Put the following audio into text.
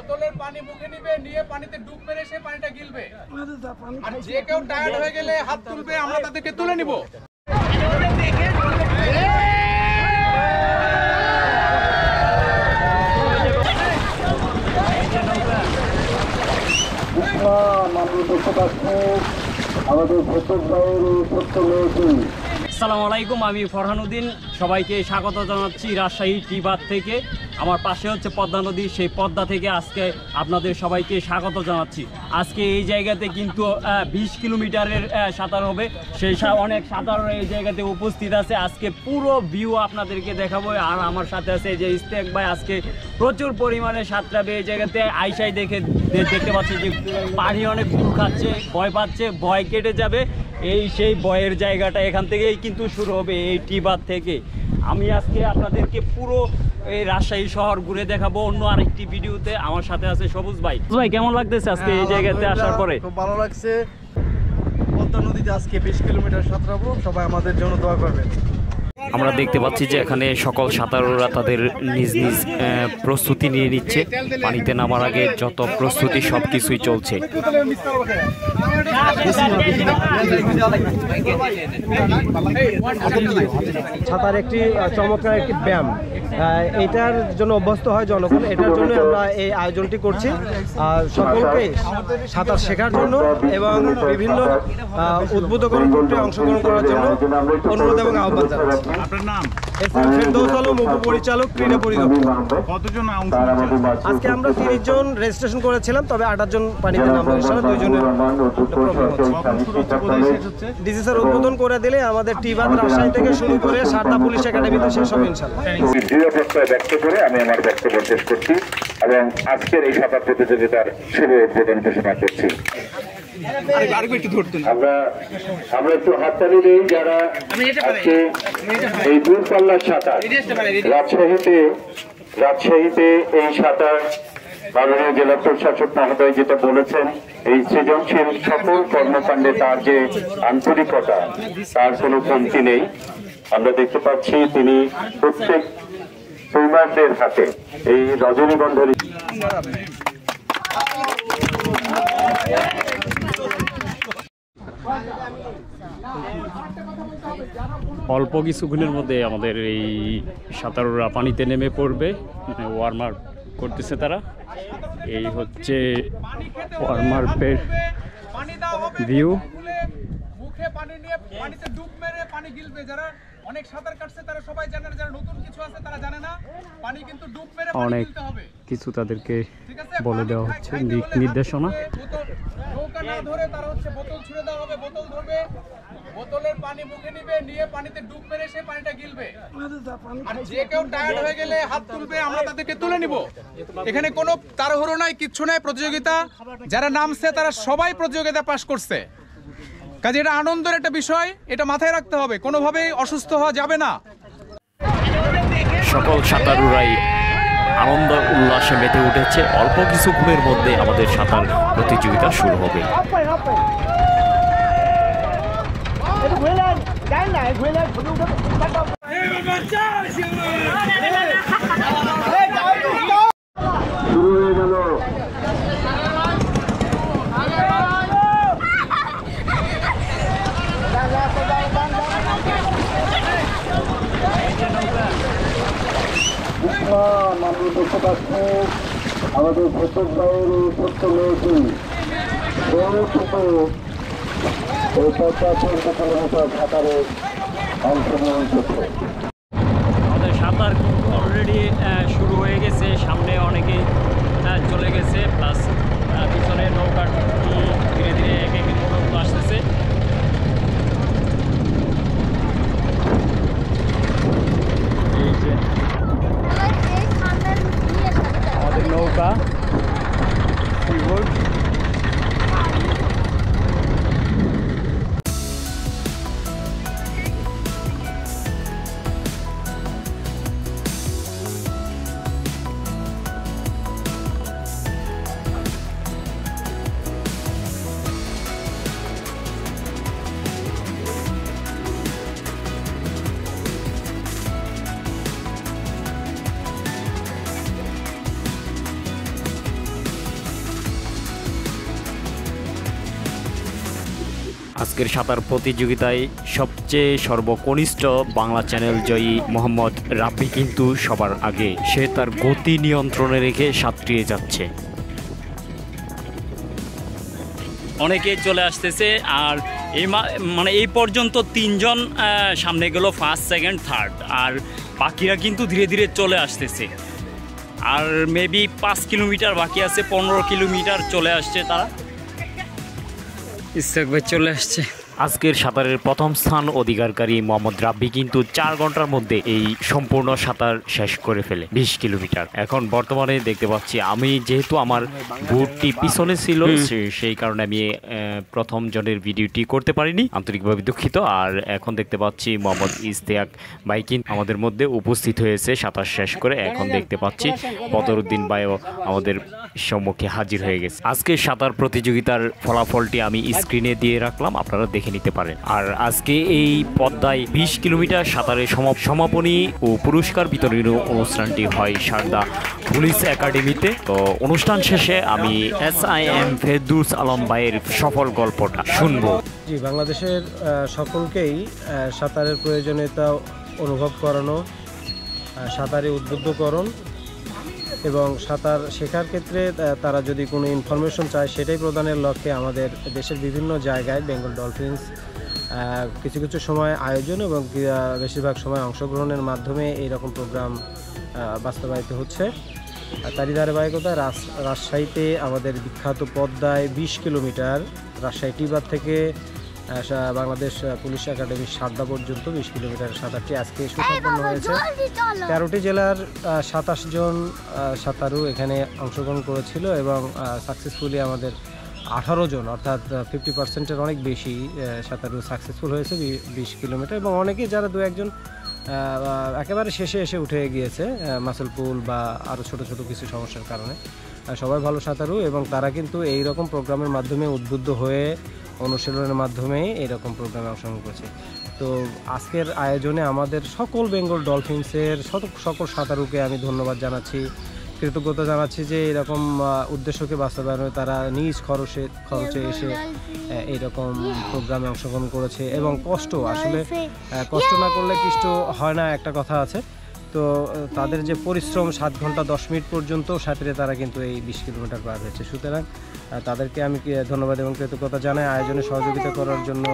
বোতলের পানি মুখে নিবে, নিয়ে পানিতে ডুব মেরে সে পানিটা গিলবে। আর যে কেউ টায়ার্ড হয়ে গেলে হাত তুলবে, আমরা তাদেরকে তুলে নিব। আসসালামু আলাইকুম, আমি ফরহানুদ্দিন। সবাইকে স্বাগত জানাচ্ছি রাজশাহী টিবাদ থেকে। আমার পাশে হচ্ছে পদ্মা নদী, সেই পদ্মা থেকে আজকে আপনাদের সবাইকে স্বাগত জানাচ্ছি। আজকে এই জায়গাতে কিন্তু 20 কিলোমিটারের সাঁতার হবে, সেই অনেক সাঁতাররা এই জায়গাতে উপস্থিত আছে। আজকে পুরো ভিউ আপনাদেরকে দেখাবো। আর আমার সাথে আছে যে ইস্তেক ভাই, আজকে প্রচুর পরিমাণে সাঁতরাবে এই জায়গাতে। আইসাই দেখতে পাচ্ছি যে পানি অনেক দূর খাচ্ছে, ভয় পাচ্ছে, ভয় কেটে যাবে। সেই ভয়ের জায়গাটা এখান থেকেই কিন্তু শুরু হবে, এই টিবাদ থেকে। আমি আজকে আপনাদেরকে পুরো এই রাজশাহী শহর ঘুরে দেখাবো অন্য আরেকটি ভিডিওতে। আমার সাথে আছে সবুজ ভাই। ভাই, কেমন লাগতেছে আজকে এই জায়গাতে আসার পরে? খুব ভালো লাগছে। পদ্মা নদীতে আজকে 20 কিলোমিটার সাঁতরাবো, সবাই আমাদের জন্য দোয়া করবেন। আমরা দেখতে পাচ্ছি যে এখানে সকল সাঁতারুরা তাদের নিজ নিজ প্রস্তুতি নিয়ে নিচ্ছে। পানিতে নামার আগে যত প্রস্তুতি সবকিছুই চলছে। সাঁতার একটি চমৎকার একটি ব্যায়াম, এটার জন্য অভ্যস্ত হয় জনগণ। এটার জন্য আমরা এই আয়োজনটি করছি, সকলকে সাঁতার শেখার জন্য এবং বিভিন্ন উদ্বুদ্ধকরণ প্রক্রিয়ায় অংশগ্রহণ করার জন্য অনুরোধ এবং আহ্বান জানাচ্ছি। আপনার নাম? ফেরদৌস আলম, উপপরিচালক, ক্রীড়া পরিদপ্তর। কতজন আজকে আমরা 30 জন রেজিস্ট্রেশন করেছিলাম, তবে 28 জন পানিতে নামবো ইনশাআল্লাহ। 2 জনের প্রবলেম হচ্ছে। ডিসি স্যার উদ্বোধন করে দিলে আমাদের টিবাদ রাজশাহী থেকে শুরু করে সারদা পুলিশ একাডেমিতে শেষ হবে ইনশাআল্লাহ। দৃঢ় প্রত্যয় ব্যক্ত করে আমি আমার বক্তব্য শেষ করছি এবং আজকের এই সাঁতার প্রতিযোগিতার শুভ উদ্বোধন ঘোষণা করছি। আমরা একটু হাততালি দিই যারা আজকে এই দূরপাল্লার সাঁতার রাজশাহীতে এই সাঁতার মাননীয় জেলা প্রশাসক মহোদয় যেটা বলেছেন, এই সৃজনশীল সকল কর্মকাণ্ডে তার যে আন্তরিকতা, তার কোনো কমতি নেই। আমরা দেখতে পাচ্ছি তিনি প্রত্যেক সুইমারদের হাতে এই রজনীগন্ধা অল্প কিছুক্ষণের মধ্যে আমাদের এই সাঁতারুরা পানিতে নেমে পড়বে। ওয়ার্ম আপ করতেছে তারা। এই হচ্ছে ওয়ার্ম আপের ভিউ। মুখে পানি নিয়ে পানিতে ডুব মেরে পানি গিলবে। যারা অনেক সাঁতার কাটছে তারা সবাই জানে, যারা নতুন কিছু আছে তারা জানে না, পানি কিন্তু ডুব মেরে পানি গিলতে হবে। কিছু তাদেরকে বলে দেওয়া হচ্ছে নির্দেশনা। নৌকা না ধরে তারা হচ্ছে বোতল ছুঁড়ে দেওয়া হবে, বোতল ধরবে, বোতলের পানি মুখে নিবে, নিয়ে পানিতে ডুব মেরে সে পানিটা গিলবে। আর যে কেউ টায়ার্ড হয়ে গেলে হাত তুলবে, আমরা তাদেরকে তুলে নিব। এখানে কোনো তাড়াহুড়ো নাই, কিচ্ছু নাই। প্রতিযোগিতা যারা নামছে তারা সবাই প্রতিযোগিতা পাস করছে, কাজে এটা আনন্দের একটা বিষয়, এটা মাথায় রাখতে হবে। কোনোভাবেই অসুস্থ হওয়া যাবে না। সকল সাঁতারুরাই আনন্দ উল্লাসে মেতে উঠেছে। অল্প কিছুক্ষণের মধ্যে আমাদের সাঁতার প্রতিযোগিতা শুরু হবে। শুরু হয়ে গেল। আমাদের ভেতর ভাইয়ের এই ছোট্ট মেয়েটি সাঁতারে অংশগ্রহণ করছে। আমাদের সাঁতার কিন্তু অলরেডি শুরু হয়ে গেছে। সামনে অনেকেই চলে গেছে, প্লাস পিছনে নৌকা ধীরে ধীরে একে একে নৌকাগুলো আসতেছে। এই যে আমাদের নৌকা আজকের সাঁতার প্রতিযোগিতায় সবচেয়ে সর্বকনিষ্ঠ বাংলা চ্যানেল জয়ী মোহাম্মদ রাব্বি কিন্তু সবার আগে। সে তার গতি নিয়ন্ত্রণে রেখে সাঁতরিয়ে যাচ্ছে। অনেকে চলে আসতেছে আর মানে এই পর্যন্ত 3 জন সামনে গেল, ফার্স্ট সেকেন্ড থার্ড, আর বাকিরা কিন্তু ধীরে ধীরে চলে আসতেছে। আর মেবি 5 কিলোমিটার বাকি আছে, 15 কিলোমিটার চলে আসছে তারা। ইসরাক ভাই চলে আসছে। আজকের সাঁতারের প্রথম স্থান অধিকারকারী মোহাম্মদ রাব্বি কিন্তু 4 ঘন্টার মধ্যে এই সম্পূর্ণ সাঁতার শেষ করে ফেলে 20 কিলোমিটার। এখন বর্তমানে দেখতে পাচ্ছি আমি, যেহেতু আমার বুটটি পিছনে ছিল সেই কারণে আমি প্রথম জনের ভিডিওটি করতে পারিনি, আন্তরিকভাবে দুঃখিত। আর এখন দেখতে পাচ্ছি মোহাম্মদ ইশতিয়াক ভাই কিন্তু আমাদের মধ্যে উপস্থিত হয়েছে সাঁতার শেষ করে। এখন দেখতে পাচ্ছি বদরুদ্দিন ভাইও আমাদের সম্মুখে হাজির হয়ে গেছে। আজকে সাঁতার প্রতিযোগিতার ফলাফলটি আমি স্ক্রিনে দিয়ে রাখলাম, আপনারা দেখে নিতে পারেন। আর আজকে এই পদ্মায় 20 কিলোমিটার সাঁতারের সমাপনী ও পুরস্কার বিতরণী অনুষ্ঠানটি হয় সারদা পুলিশ একাডেমিতে। তো অনুষ্ঠান শেষে আমি SIM ফেরদৌস আলম ভাইয়ের সফল গল্পটা শুনবো। জি, বাংলাদেশের সকলকেই সাঁতারের প্রয়োজনীয়তা অনুভব করানো, সাঁতারে উদ্বুদ্ধকরণ এবং সাঁতার শেখার ক্ষেত্রে তারা যদি কোনো ইনফরমেশন চায় সেটাই প্রদানের লক্ষ্যে আমাদের দেশের বিভিন্ন জায়গায় বেঙ্গল ডলফিনস কিছু কিছু সময় আয়োজন এবং বেশিরভাগ সময় অংশগ্রহণের মাধ্যমে এইরকম প্রোগ্রাম বাস্তবায়িত হচ্ছে। তারই ধারাবাহিকতায় রাজশাহীতে আমাদের বিখ্যাত পদ্মায় 20 কিলোমিটার, রাজশাহী টিবার থেকে বাংলাদেশ পুলিশ একাডেমির সারদা পর্যন্ত 20 কিলোমিটার সাঁতারটি আজকে সুসম্পন্ন হয়েছে। 13টি জেলার 27 জন সাঁতারু এখানে অংশগ্রহণ করেছিল এবং সাকসেসফুলি আমাদের 18 জন অর্থাৎ 50%-এর অনেক বেশি সাঁতারু সাকসেসফুল হয়েছে 20 কিলোমিটার। এবং অনেকে যারা 2-1 জন একেবারে শেষে এসে উঠে গিয়েছে মাসল পুল বা আরও ছোট ছোট কিছু সমস্যার কারণে। সবাই ভালো সাঁতারু এবং তারা কিন্তু এই রকম প্রোগ্রামের মাধ্যমে উদ্বুদ্ধ হয়ে অনুশীলনের মাধ্যমে এরকম প্রোগ্রামে অংশগ্রহণ করছে। তো আজকের আয়োজনে আমাদের সকল বেঙ্গল ডলফিনসের সকল সাঁতারুকে আমি ধন্যবাদ জানাচ্ছি, কৃতজ্ঞতা জানাচ্ছি যে এরকম উদ্দেশ্যকে বাস্তবায়নে তারা নিজ খরচে এসে এইরকম প্রোগ্রামে অংশগ্রহণ করেছে। এবং কষ্ট না করলে কৃষ্ট হয় না, একটা কথা আছে। তো তাদের যে পরিশ্রম 7 ঘন্টা 10 মিনিট পর্যন্ত সাঁতরে তারা কিন্তু এই 20 কিলোমিটার পার হয়েছে। সুতরাং তাদেরকে আমি ধন্যবাদ এবং কৃতজ্ঞতা জানাই আয়োজনে সহযোগিতা করার জন্য।